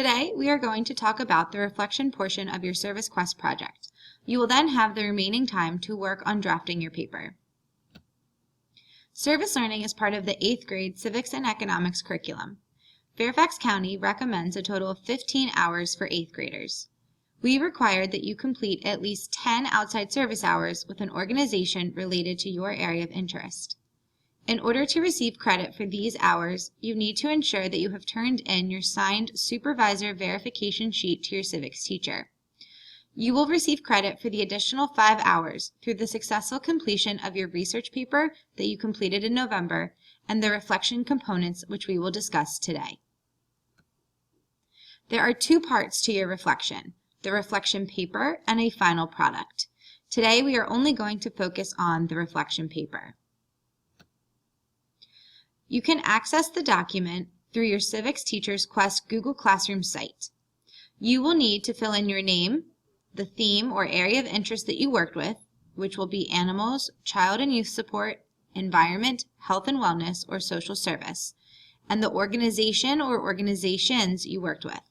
Today, we are going to talk about the reflection portion of your Service Quest project. You will then have the remaining time to work on drafting your paper. Service learning is part of the 8th grade Civics and Economics curriculum. Fairfax County recommends a total of 15 hours for 8th graders. We require that you complete at least 10 outside service hours with an organization related to your area of interest. In order to receive credit for these hours, you need to ensure that you have turned in your signed supervisor verification sheet to your civics teacher. You will receive credit for the additional 5 hours through the successful completion of your research paper that you completed in November and the reflection components which we will discuss today. There are 2 parts to your reflection, the reflection paper and a final product. Today we are only going to focus on the reflection paper. You can access the document through your Civics Teacher's Quest Google Classroom site. You will need to fill in your name, the theme or area of interest that you worked with, which will be animals, child and youth support, environment, health and wellness, or social service, and the organization or organizations you worked with.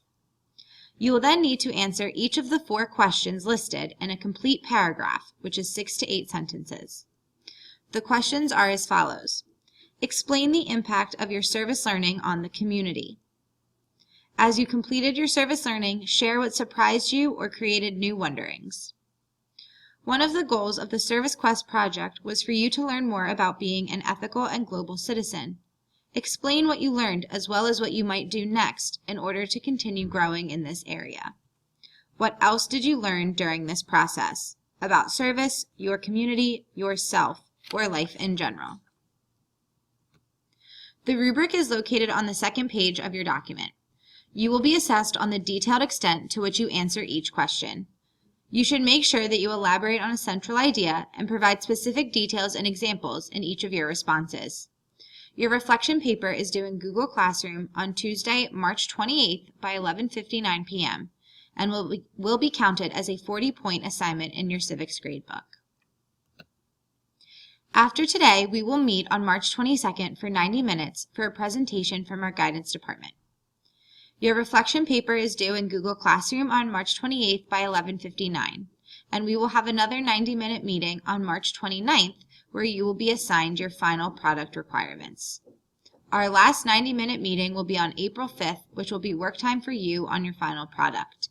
You will then need to answer each of the 4 questions listed in a complete paragraph, which is 6 to 8 sentences. The questions are as follows. Explain the impact of your service learning on the community. As you completed your service learning, share what surprised you or created new wonderings. One of the goals of the Service Quest project was for you to learn more about being an ethical and global citizen. Explain what you learned as well as what you might do next in order to continue growing in this area. What else did you learn during this process about service, your community, yourself, or life in general? The rubric is located on the second page of your document. You will be assessed on the detailed extent to which you answer each question. You should make sure that you elaborate on a central idea and provide specific details and examples in each of your responses. Your reflection paper is due in Google Classroom on Tuesday, March 28th by 11:59 p.m. and will be counted as a 40-point assignment in your civics gradebook. After today, we will meet on March 22nd for 90 minutes for a presentation from our guidance department. Your reflection paper is due in Google Classroom on March 28th by 11:59, and we will have another 90-minute meeting on March 29th where you will be assigned your final product requirements. Our last 90-minute meeting will be on April 5th, which will be work time for you on your final product.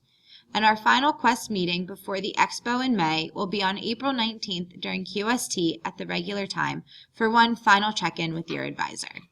And our final Quest meeting before the Expo in May will be on April 19th during QST at the regular time for one final check-in with your advisor.